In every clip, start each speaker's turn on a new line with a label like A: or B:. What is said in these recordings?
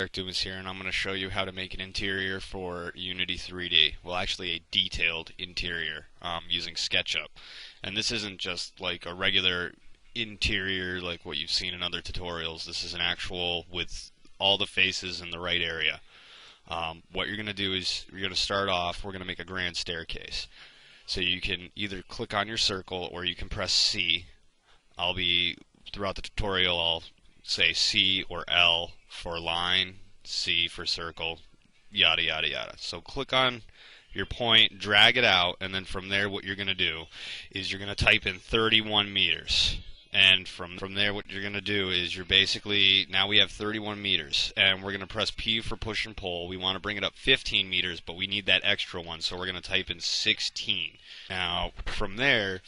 A: Dumas here, and I'm going to show you how to make an interior for Unity 3D. Well, actually a detailed interior using Sketchup. And this isn't just like a regular interior like what you've seen in other tutorials. This is an actual with all the faces in the right area. What you're going to do is you're going to start off, we're going to make a grand staircase. So you can either click on your circle or you can press C. Throughout the tutorial, I'll say C or L for line, C for circle, yada yada yada. So click on your point, drag it out, and then from there what you're going to do is you're going to type in 31 meters. And from there what you're going to do is you're basically, now we have 31 meters, and we're going to press P for push and pull. We want to bring it up 15 meters, but we need that extra one, so we're going to type in 16. Now from there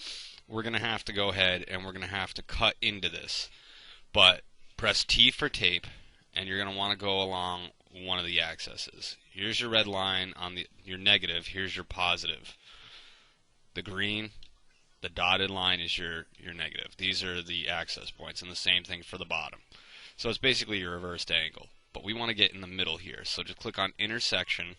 A: we're going to have to go ahead and we're going to have to cut into this. But press T for tape, and you're going to want to go along one of the axes. Here's your red line on your negative, here's your positive. The green, the dotted line is your negative. These are the access points, and the same thing for the bottom. So it's basically your reversed angle. But we want to get in the middle here, so just click on intersection.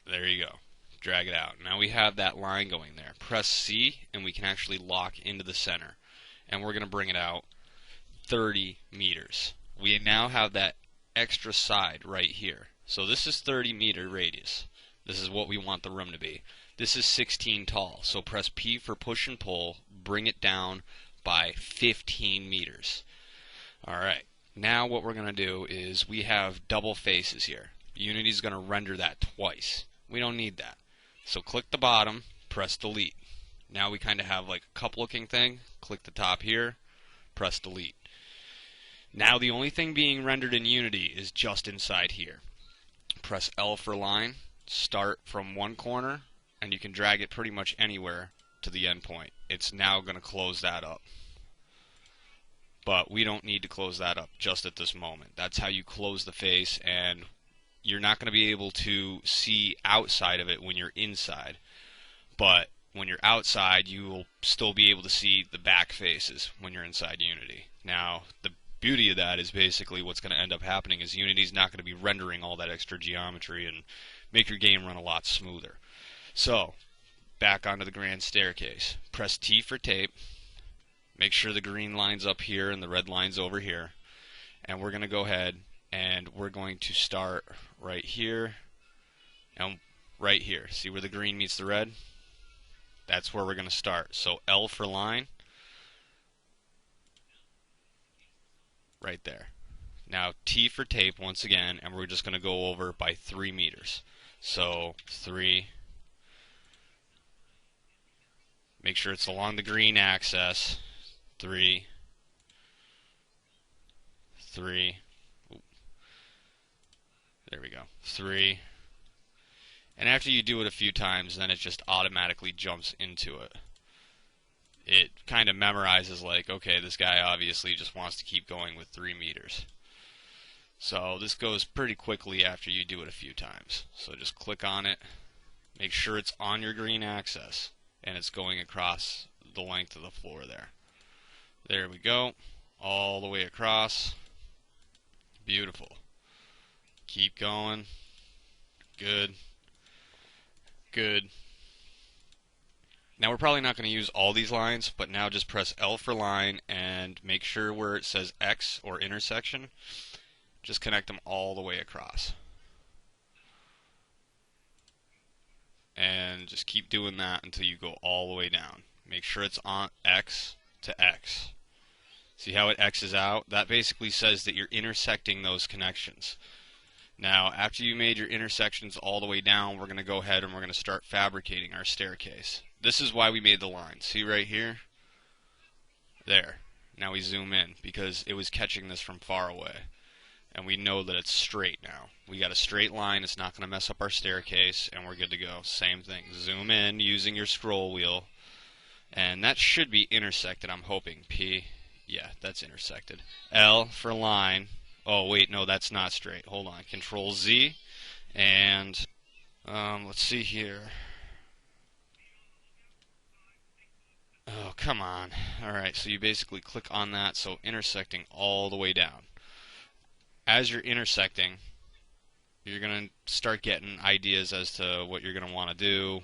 A: There you go. Drag it out. Now we have that line going there. Press C and we can actually lock into the center. And we're going to bring it out 30 meters. We now have that extra side right here. So this is 30-meter radius. This is what we want the room to be. This is 16 tall. So press P for push and pull. Bring it down by 15 meters. Alright. Now what we're going to do is we have double faces here. Unity's going to render that twice. We don't need that. So click the bottom, press delete. Now we kind of have like a cup looking thing. Click the top here, press delete. Now the only thing being rendered in Unity is just inside here. Press L for line, start from one corner, and you can drag it pretty much anywhere to the end point. It's now going to close that up. But we don't need to close that up just at this moment. That's how you close the face, and you're not going to be able to see outside of it when you're inside. But when you're outside, you will still be able to see the back faces when you're inside Unity. Now, the beauty of that is basically what's going to end up happening is Unity's not going to be rendering all that extra geometry and make your game run a lot smoother. So, back onto the grand staircase. Press T for tape. Make sure the green line's up here and the red line's over here. And we're going to go ahead and we're going to start right here and right here. See where the green meets the red? That's where we're going to start. So L for line, right there. Now T for tape once again, and we're just going to go over by 3 meters. So 3. Make sure it's along the green axis. 3. 3. There we go. 3. And after you do it a few times, then it just automatically jumps into it. It kind of memorizes like, okay, this guy obviously just wants to keep going with 3 meters. So this goes pretty quickly after you do it a few times. So just click on it. Make sure it's on your green axis and it's going across the length of the floor there. There we go. All the way across. Beautiful. Keep going. Good. Good. Now we're probably not going to use all these lines, but now just press L for line and make sure where it says X or intersection, just connect them all the way across. And just keep doing that until you go all the way down. Make sure it's on X to X. See how it X's out? That basically says that you're intersecting those connections. Now, after you made your intersections all the way down, we're going to go ahead and we're going to start fabricating our staircase. This is why we made the line. See right here? There. Now we zoom in because it was catching this from far away. And we know that it's straight now. We got a straight line. It's not going to mess up our staircase, and we're good to go. Same thing. Zoom in using your scroll wheel. And that should be intersected, I'm hoping. P. Yeah, that's intersected. L for line. Oh, wait, no, that's not straight. Hold on. Control Z. And let's see here. Oh, come on. Alright, so you basically click on that, so intersecting all the way down. As you're intersecting, you're going to start getting ideas as to what you're going to want to do,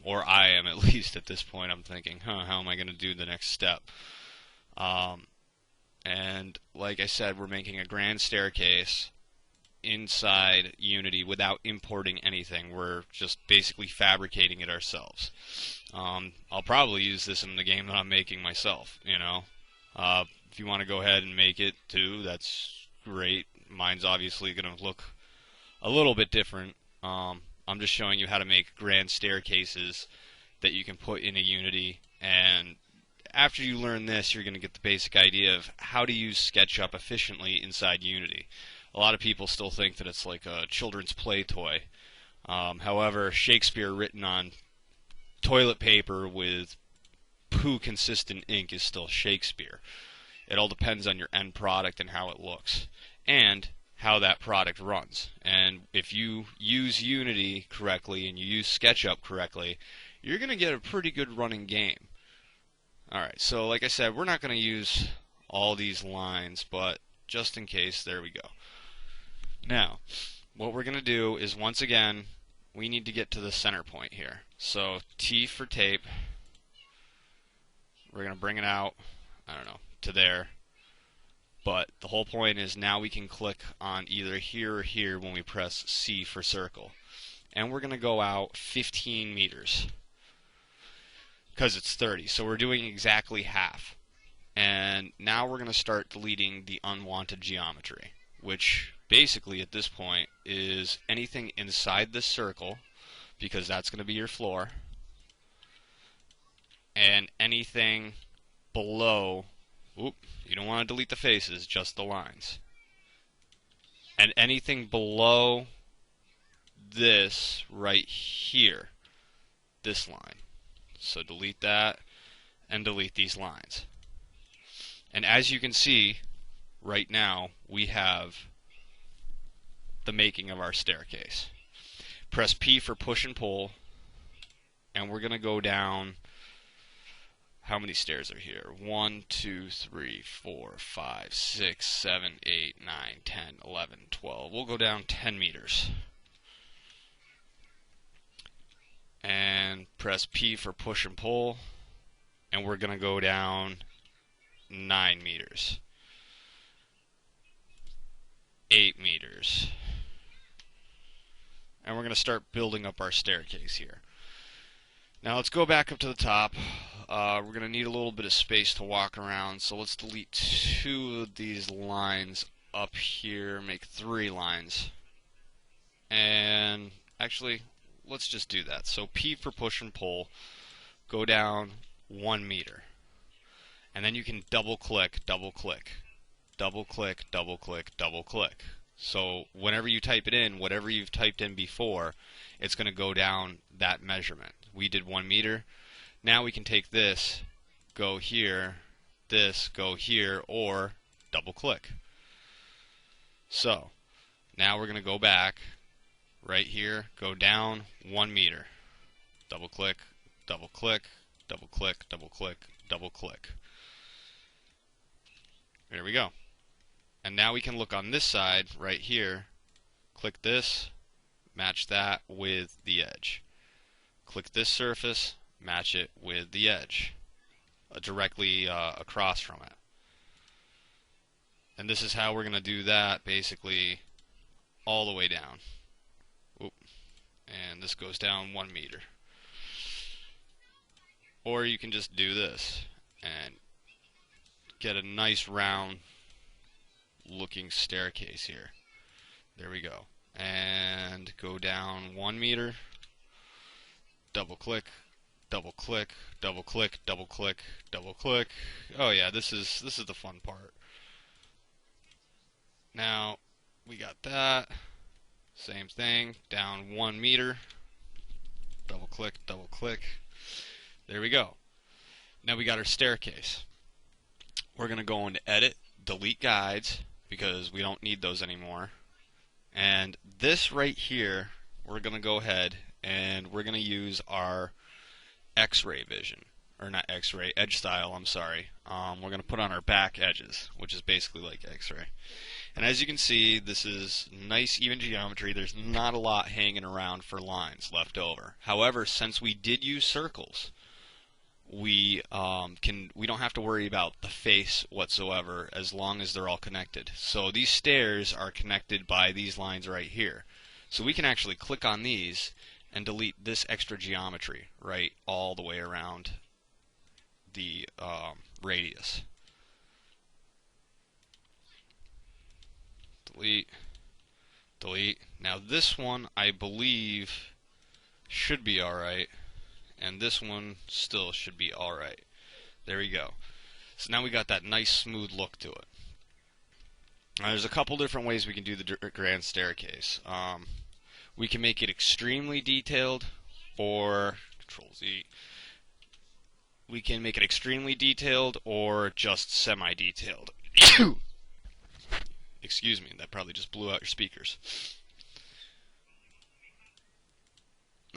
A: or I am at least at this point. I'm thinking, how am I going to do the next step? Um, and like I said, we're making a grand staircase inside Unity without importing anything. We're just basically fabricating it ourselves. I'll probably use this in the game that I'm making myself, you know. If you want to go ahead and make it too, that's great. Mine's obviously going to look a little bit different. I'm just showing you how to make grand staircases that you can put into Unity, and after you learn this, you're going to get the basic idea of how to use SketchUp efficiently inside Unity. A lot of people still think that it's like a children's play toy. However, Shakespeare written on toilet paper with poo consistent ink is still Shakespeare. It all depends on your end product and how it looks, and how that product runs. And if you use Unity correctly and you use SketchUp correctly, you're going to get a pretty good running game. Alright, so like I said, we're not going to use all these lines, but just in case, there we go. Now, what we're going to do is, once again, we need to get to the center point here. So T for tape, we're going to bring it out, I don't know, to there. But the whole point is now we can click on either here or here when we press C for circle. And we're going to go out 15 meters. Because it's 30, so we're doing exactly half. And now we're going to start deleting the unwanted geometry, which basically at this point is anything inside this circle, because that's going to be your floor, and anything below. Oop, you don't want to delete the faces, just the lines. And anything below this right here, this line. So delete that and delete these lines. And as you can see, right now we have the making of our staircase. Press P for push and pull, and we're going to go down. How many stairs are here? 1, 2, 3, 4, 5, 6, 7, 8, 9, 10, 11, 12. We'll go down 10 meters. And press P for push and pull, and we're going to go down 9 meters. 8 meters. And we're going to start building up our staircase here. Now let's go back up to the top. We're going to need a little bit of space to walk around, so let's delete 2 of these lines up here, make 3 lines. And actually, let's just do that. So P for push and pull, go down 1 meter. And then you can double click, double click, double click, double click, double click. So whenever you type it in, whatever you've typed in before, it's going to go down that measurement. We did 1 meter. Now we can take this, go here, this, go here, or double click. So now we're going to go back right here, go down 1 meter. Double click, double click, double click, double click, double click. There we go. And now we can look on this side right here, click this, match that with the edge. Click this surface, match it with the edge, directly across from it. And this is how we're going to do that basically all the way down. Oop. And this goes down 1 meter. Or you can just do this and get a nice round looking staircase here. There we go. And go down 1 meter, double click, double click, double click, double click, double click. Oh yeah, this is the fun part. Now we got that. Same thing, down 1 meter, double click, double click. There we go. Now we got our staircase. We're going to go into Edit, Delete Guides, because we don't need those anymore. And this right here, we're going to go ahead and we're going to use our X-ray vision. or not X-ray, edge style, I'm sorry. We're going to put on our back edges, which is basically like X-ray. And as you can see, this is nice even geometry. There's not a lot hanging around for lines left over. However, since we did use circles, we don't have to worry about the face whatsoever as long as they're all connected. So these stairs are connected by these lines right here. So we can actually click on these and delete this extra geometry right all the way around the radius. Delete, delete. Now this one I believe should be alright, and this one still should be alright. There we go. So now we got that nice smooth look to it. Now there's a couple different ways we can do the grand staircase. We can make it extremely detailed, or Control Z. We can make it extremely detailed or just semi-detailed. Excuse me, that probably just blew out your speakers.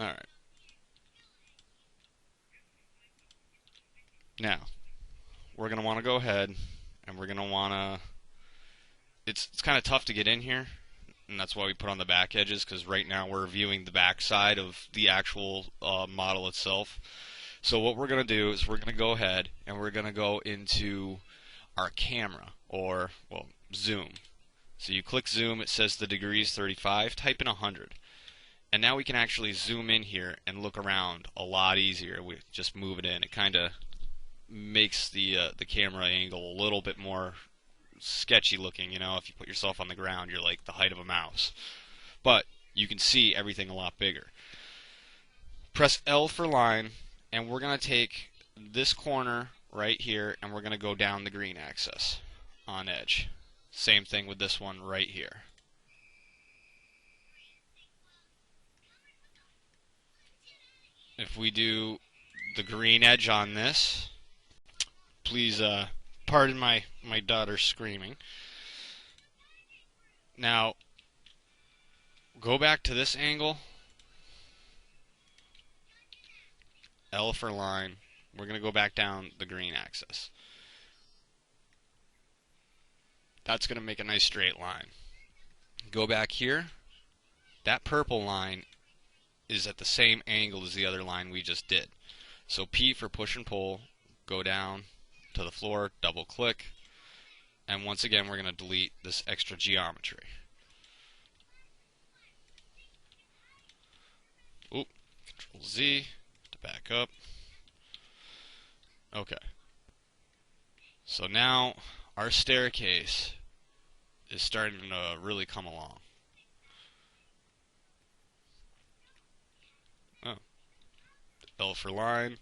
A: Alright. Now, we're going to want to go ahead and we're going to want to... It's kind of tough to get in here, and that's why we put on the back edges, because right now we're viewing the back side of the actual model itself. So what we're going to do is we're going to go ahead and we're going to go into our camera, or, well, zoom. So you click zoom, it says the degree is 35, type in 100. And now we can actually zoom in here and look around a lot easier. We just move it in. It kind of makes the camera angle a little bit more sketchy looking. You know, if you put yourself on the ground, you're like the height of a mouse. But you can see everything a lot bigger. Press L for line, and we're going to take this corner right here and we're going to go down the green axis on edge. Same thing with this one right here. If we do the green edge on this, please pardon my daughter screaming. Now, go back to this angle. L for line. We're going to go back down the green axis. That's going to make a nice straight line. Go back here. That purple line is at the same angle as the other line we just did. So P for push and pull, go down to the floor, double click, and once again we're going to delete this extra geometry. Oop, Control Z to back up. Okay. So now our staircase is starting to really come along. Oh. L for line,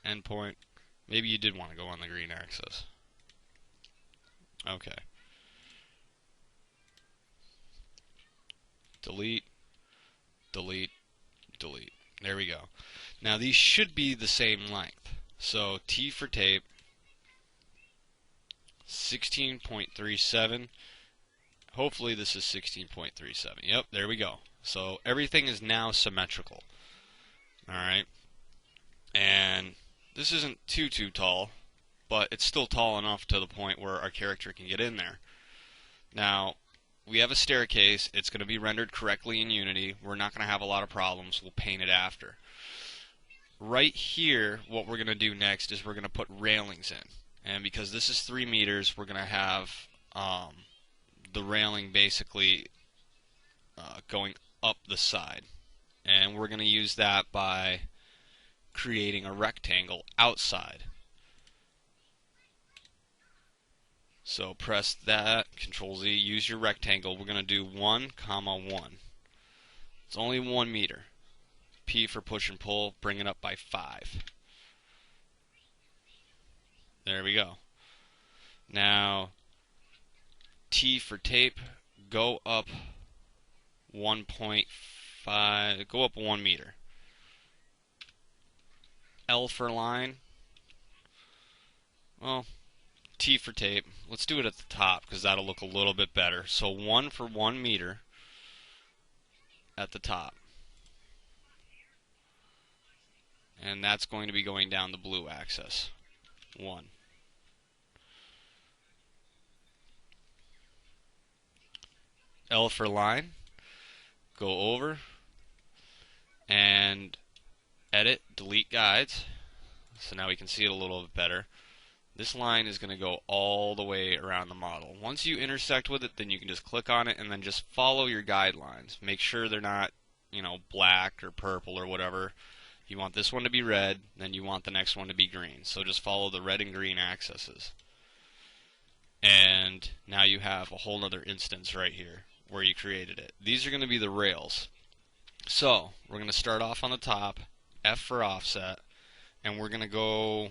A: endpoint. Maybe you did want to go on the green axis. Okay. Delete, delete, delete. There we go. Now these should be the same length. So T for tape, 16.37. Hopefully this is 16.37. Yep, there we go. So everything is now symmetrical. Alright. And this isn't too tall, but it's still tall enough to the point where our character can get in there. Now, we have a staircase. It's going to be rendered correctly in Unity. We're not going to have a lot of problems. We'll paint it after. Right here, what we're going to do next is we're going to put railings in. And because this is 3 meters, we're going to have the railing basically going up the side. And we're going to use that by creating a rectangle outside. So press that, Control Z, use your rectangle. We're going to do 1, 1. It's only 1 meter. P for push and pull, bring it up by 5. There we go. Now, T for tape, go up 1.5, go up 1 meter. L for line, well, T for tape. Let's do it at the top because that'll look a little bit better. So 1 for 1 meter at the top. and that's going to be going down the blue axis. 1. L for line, go over and edit, delete guides. So now we can see it a little bit better. This line is going to go all the way around the model. Once you intersect with it, then you can just click on it and then just follow your guidelines. Make sure they're not, black or purple or whatever. You want this one to be red, then you want the next one to be green. So just follow the red and green axes. And now you have a whole other instance right here where you created it. These are going to be the rails. So we're going to start off on the top, F for offset, and we're going to go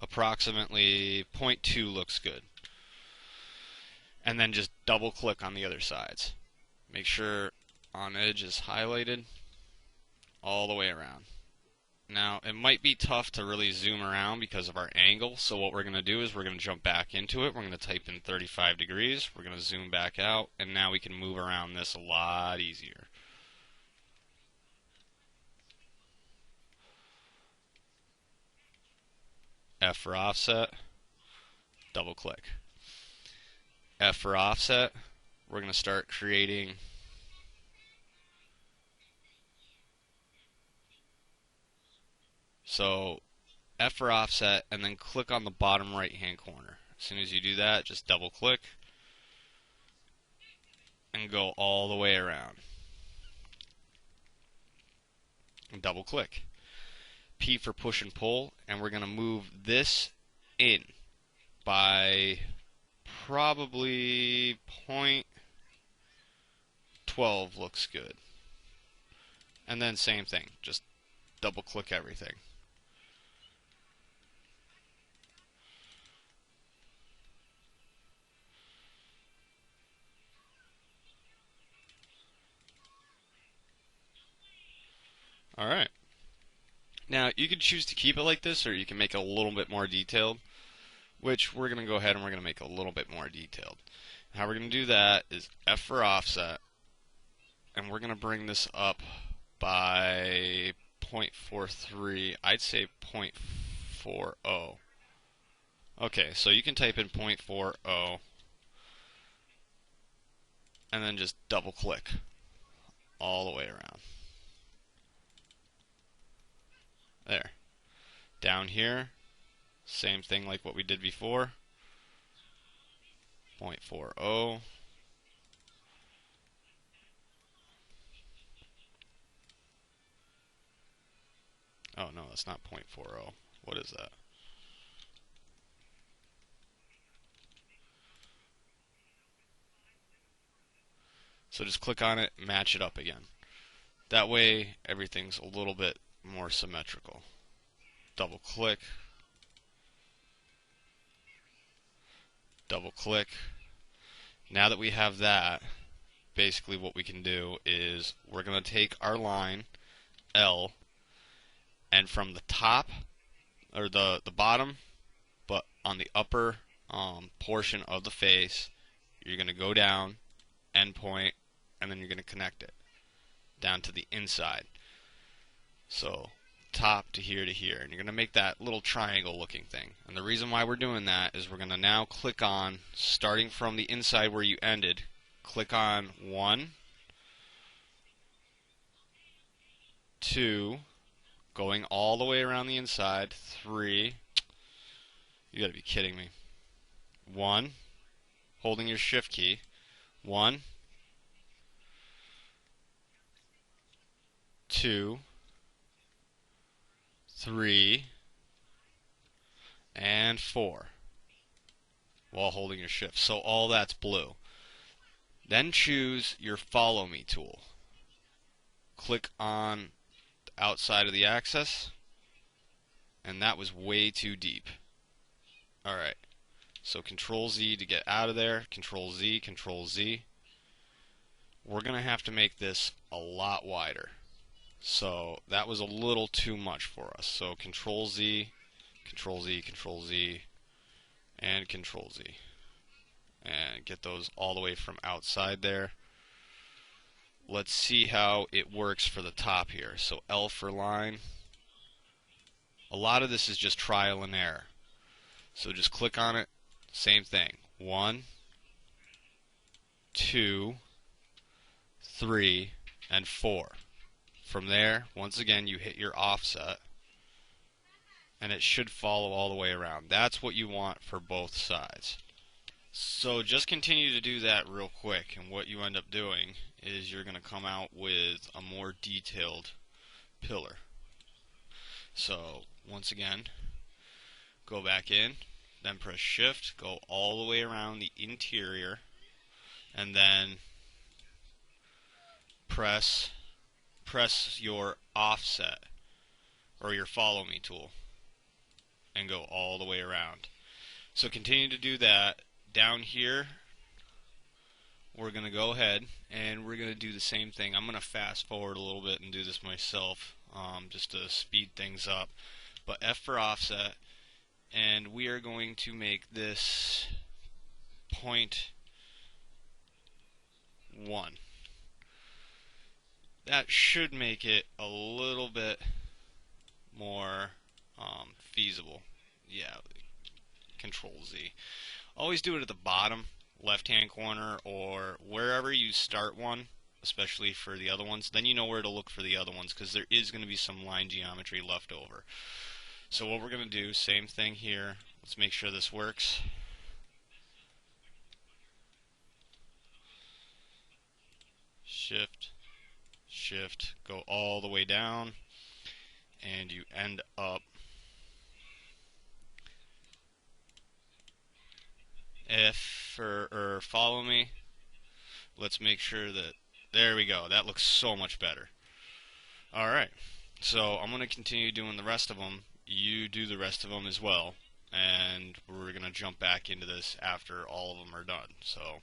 A: approximately 0.2 looks good. And then just double click on the other sides. Make sure on edge is highlighted all the way around. Now it might be tough to really zoom around because of our angle, so what we're going to do is we're going to jump back into it. We're going to type in 35 degrees, we're going to zoom back out, and now we can move around this a lot easier. F for offset, double click. F for offset, we're going to start creating so F for offset and then click on the bottom right hand corner. As soon as you do that, just double click and go all the way around. And double click. P for push and pull, and we're going to move this in by probably 0.12 looks good. And then same thing, just double click everything. Alright. Now, you can choose to keep it like this, or you can make it a little bit more detailed, which we're going to go ahead and we're going to make a little bit more detailed. How we're going to do that is F for offset, and we're going to bring this up by 0.43, I'd say 0.40. Okay, so you can type in 0.40, and then just double click all the way around. There. Down here, same thing like what we did before. 0.40. Oh no, that's not 0.40. What is that? So just click on it, match it up again. That way everything's a little bit more symmetrical. Double click. Double click. Now that we have that, basically what we can do is we're going to take our line L, and from the top, or the bottom, but on the upper portion of the face, you're going to go down, endpoint, and then you're going to connect it down to the inside. So top to here, and you're going to make that little triangle looking thing. And the reason why we're doing that is we're going to now click on, starting from the inside where you ended, click on 1, 2, going all the way around the inside, 3, you gotta be kidding me, 1, holding your shift key, 1, 2, 3, and 4, while holding your shift. So all that's blue. Then choose your follow me tool. Click on the outside of the axis, and that was way too deep. Alright, so Control Z to get out of there, Control Z, Control Z. We're going to have to make this a lot wider. So that was a little too much for us. So Control Z, Control Z, Control Z, and Control Z. And get those all the way from outside there. Let's see how it works for the top here. So L for line. A lot of this is just trial and error. So just click on it. Same thing. 1, 2, 3, and 4. From there, once again, you hit your offset, and it should follow all the way around. That's what you want for both sides. So just continue to do that real quick, and what you end up doing is you're going to come out with a more detailed pillar. So once again, go back in, then press shift, go all the way around the interior, and then press your offset or your follow me tool and go all the way around. So continue to do that. Down here we're going to go ahead and we're going to do the same thing. I'm going to fast forward a little bit and do this myself just to speed things up. But F for offset, and we are going to make this 0.1. That should make it a little bit more feasible. Yeah, Control Z. Always do it at the bottom left hand corner or wherever you start one, especially for the other ones. Then you know where to look for the other ones because there is going to be some line geometry left over. So what we're going to do, same thing here. Let's make sure this works. Shift, shift, go all the way down, and you end up F or follow me. Let's make sure that, there we go, that looks so much better. Alright, so I'm going to continue doing the rest of them. You do the rest of them as well, and we're going to jump back into this after all of them are done. So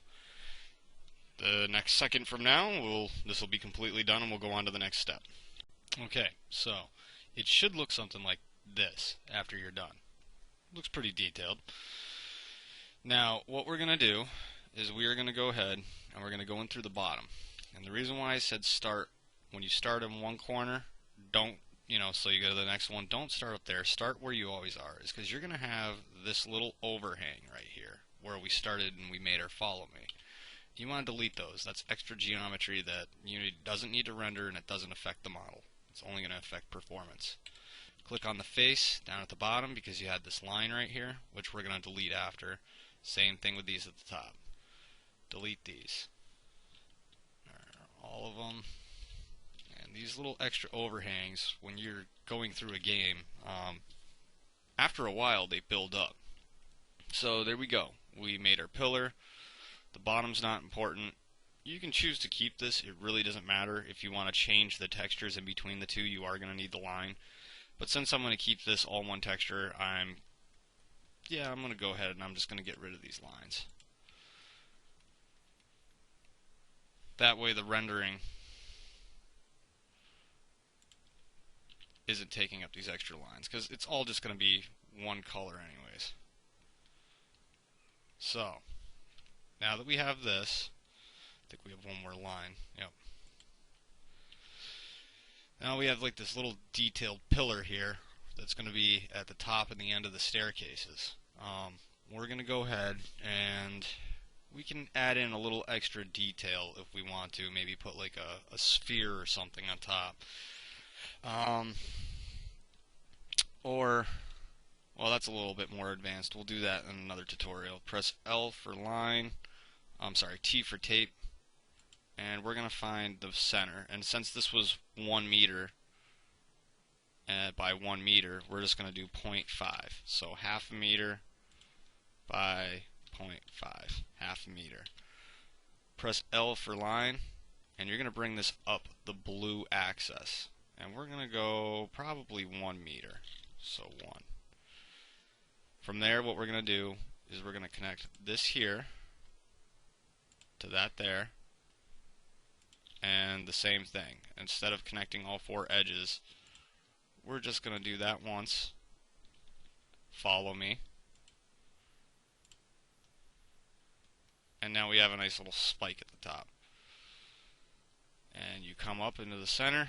A: the next second from now, this will be completely done and we'll go on to the next step. Okay, so it should look something like this after you're done. Looks pretty detailed. Now, what we're going to do is we are going to go ahead and we're going to go in through the bottom. And the reason why I said start, when you start in one corner, don't, so you go to the next one, don't start up there. Start where you always are, is because you're going to have this little overhang right here where we started and we made our follow me. You want to delete those. That's extra geometry that doesn't need to render and it doesn't affect the model. It's only going to affect performance. Click on the face down at the bottom because you had this line right here, which we're going to delete after. Same thing with these at the top. Delete these. All of them. And these little extra overhangs, when you're going through a game, after a while they build up. So there we go. We made our pillar. The bottom's not important. You can choose to keep this. It really doesn't matter. If you want to change the textures in between the two, you are going to need the line. But since I'm going to keep this all one texture, I'm going to go ahead and I'm just going to get rid of these lines. That way the rendering isn't taking up these extra lines, because it's all just going to be one color anyways. So, now that we have this, I think we have one more line. Yep. Now we have like this little detailed pillar here that's going to be at the top and the end of the staircases. We're going to go ahead and we can add in a little extra detail if we want to. Maybe put like a sphere or something on top. Well, that's a little bit more advanced. We'll do that in another tutorial. Press L for line. T for tape. And we're going to find the center. And since this was 1 meter by 1 meter, we're just going to do 0.5. So half a meter by 0.5. Half a meter. Press L for line. And you're going to bring this up the blue axis. And we're going to go probably 1 meter. So 1. From there, what we're going to do is we're going to connect this here to that there. And the same thing. Instead of connecting all 4 edges, we're just going to do that once. Follow me. And now we have a nice little spike at the top. and you come up into the center,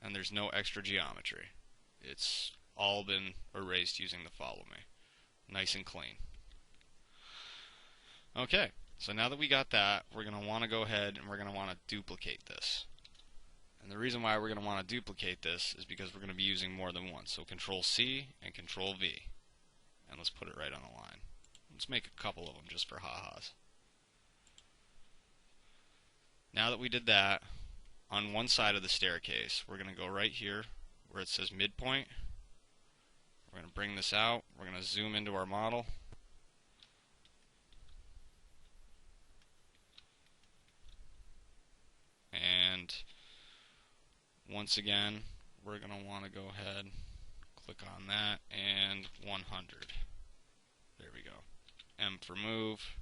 A: and there's no extra geometry. It's all been erased using the follow me. Nice and clean. Okay, so now that we got that, we're going to want to go ahead and we're going to want to duplicate this. And the reason why we're going to want to duplicate this is because we're going to be using more than one. So Control C and Control V. And let's put it right on the line. Let's make a couple of them just for ha-has. Now that we did that, on one side of the staircase, we're going to go right here where it says midpoint. We're going to bring this out. We're going to zoom into our model. And once again, we're going to want to go ahead, click on that, and 100. There we go. M for move.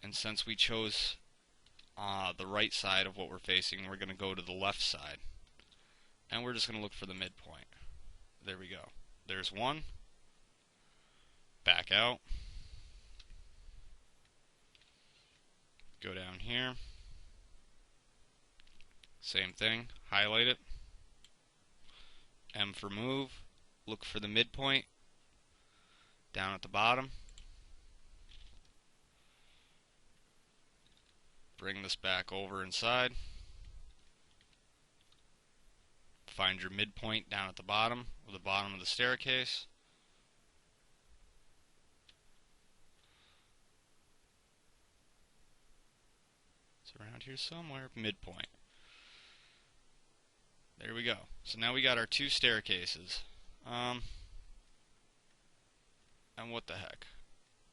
A: And since we chose the right side of what we're facing, we're going to go to the left side. And we're just going to look for the midpoint. There we go. There's one. Back out. Go down here. Same thing. Highlight it. M for move. Look for the midpoint. Down at the bottom. Bring this back over inside. Find your midpoint down at the bottom, or the bottom of the staircase. It's around here somewhere. Midpoint. There we go. So now we got our two staircases. And what the heck?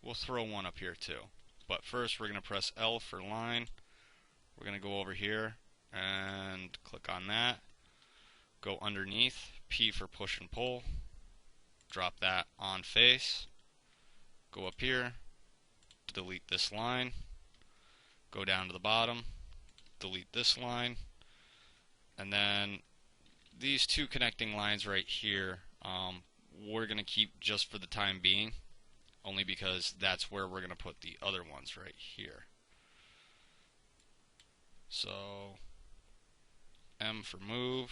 A: We'll throw one up here too. But first we're going to press L for line. We're going to go over here and click on that. Go underneath. P for push and pull. Drop that on face. Go up here. Delete this line. Go down to the bottom. Delete this line. And then these two connecting lines right here, we're going to keep just for the time being. Only because that's where we're going to put the other ones right here. So, M for move.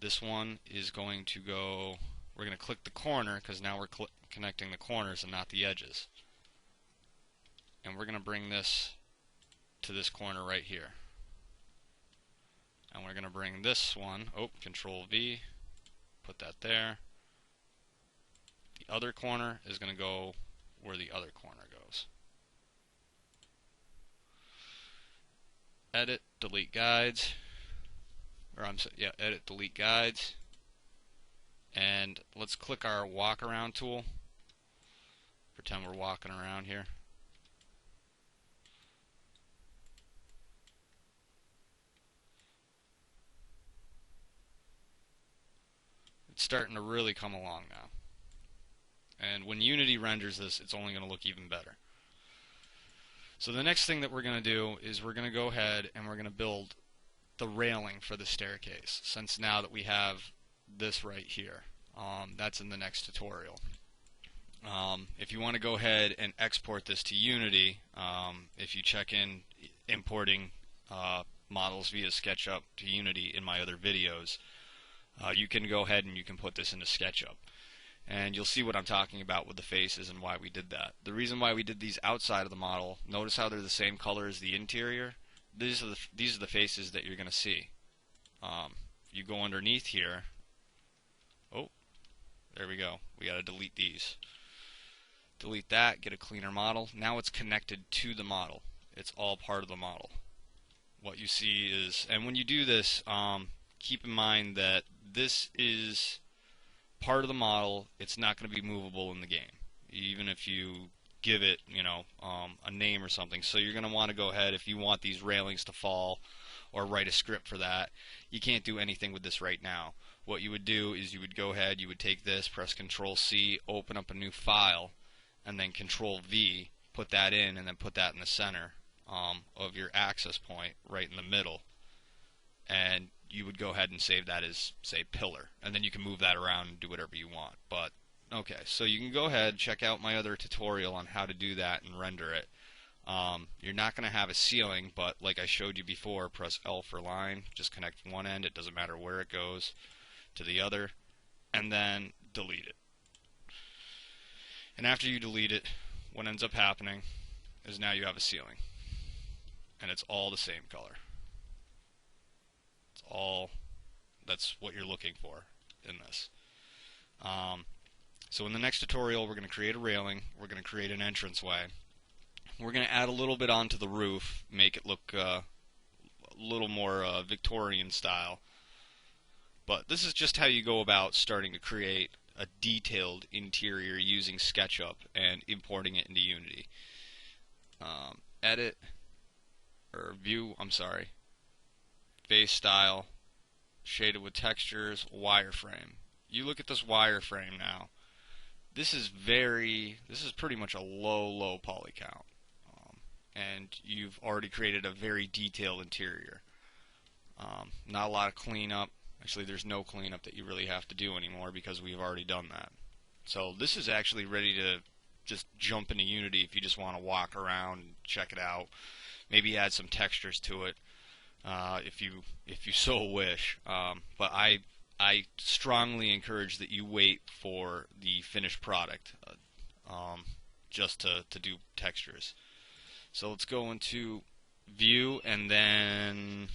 A: This one is going to go, we're going to click the corner because now we're connecting the corners and not the edges. And we're going to bring this to this corner right here. And we're going to bring this one, Control V, put that there. The other corner is going to go where the other corner goes. Edit, delete guides. Edit, delete guides. And let's click our walk around tool. Pretend we're walking around here. It's starting to really come along now. And when Unity renders this, it's only going to look even better. So the next thing that we're going to do is we're going to go ahead and we're going to build the railing for the staircase, since now that we have this right here. That's in the next tutorial. If you want to go ahead and export this to Unity, if you check in importing models via Sketchup to Unity in my other videos, you can go ahead and you can put this into Sketchup. And you'll see what I'm talking about with the faces and why we did that. The reason why we did these outside of the model, notice how they're the same color as the interior? These are the faces that you're going to see. You go underneath here. Oh, there we go. We got to delete these. Delete that, get a cleaner model. Now it's connected to the model. It's all part of the model. What you see is, and when you do this, keep in mind that this is part of the model. It's not going to be movable in the game, even if you give it, a name or something. So you're going to want to go ahead, if you want these railings to fall or write a script for that, you can't do anything with this right now. What you would do is you would go ahead, you would take this, press Control C, open up a new file, and then Control V, put that in, and then put that in the center of your access point, right in the middle. And you would go ahead and save that as, say, pillar. And then you can move that around and do whatever you want. But, okay, so you can go ahead, check out my other tutorial on how to do that and render it. You're not going to have a ceiling, but like I showed you before, press L for line, just connect one end, it doesn't matter where it goes, to the other, and then delete it. And after you delete it, what ends up happening is now you have a ceiling, and it's all the same color. That's what you're looking for in this. So in the next tutorial, we're going to create a railing, we're going to create an entranceway, we're going to add a little bit onto the roof, make it look a little more Victorian style. But this is just how you go about starting to create a detailed interior using Sketchup and importing it into Unity. Face style, shaded with textures, wireframe. You look at this wireframe now. This is pretty much a low poly count. And you've already created a very detailed interior. Not a lot of cleanup. Actually, there's no cleanup that you really have to do anymore because we've already done that. So this is actually ready to just jump into Unity if you just want to walk around and check it out. Maybe add some textures to it if you so wish. But I strongly encourage that you wait for the finished product just to do textures. So let's go into View and then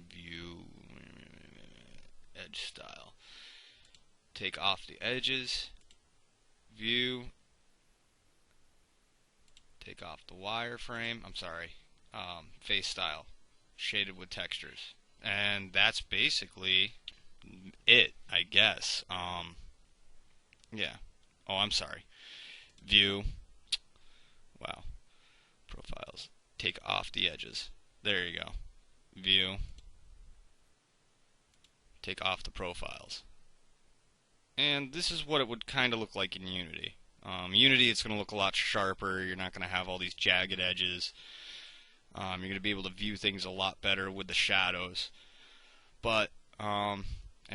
A: View Edge Style. Take off the edges. View. Take off the wireframe. Face style. Shaded with textures. And that's basically it, I guess. Yeah. Oh, I'm sorry. View. Wow. Profiles. Take off the edges. There you go. View. Take off the profiles. And this is what it would kind of look like in Unity. Unity, it's going to look a lot sharper. You're not going to have all these jagged edges. You're going to be able to view things a lot better with the shadows. But, I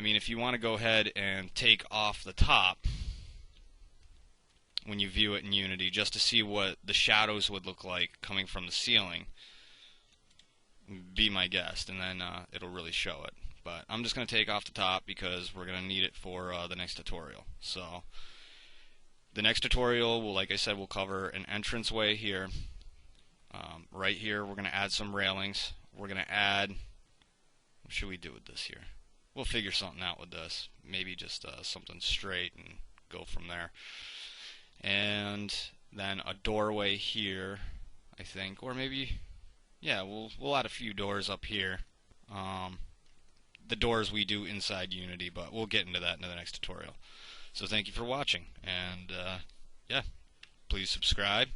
A: mean, if you want to go ahead and take off the top when you view it in Unity, just to see what the shadows would look like coming from the ceiling, be my guest, and then it'll really show it. But I'm just going to take off the top because we're going to need it for the next tutorial. So the next tutorial, like I said, we'll cover an entranceway here. Right here, we're going to add some railings. We're going to add, what should we do with this here? We'll figure something out with this. Maybe just something straight and go from there. And then a doorway here, I think, or maybe, yeah, we'll add a few doors up here. The doors we do inside Unity, but we'll get into that in the next tutorial. So thank you for watching, and yeah, please subscribe.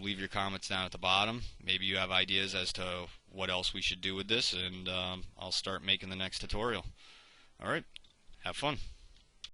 A: Leave your comments down at the bottom. Maybe you have ideas as to what else we should do with this, and I'll start making the next tutorial. Alright, have fun.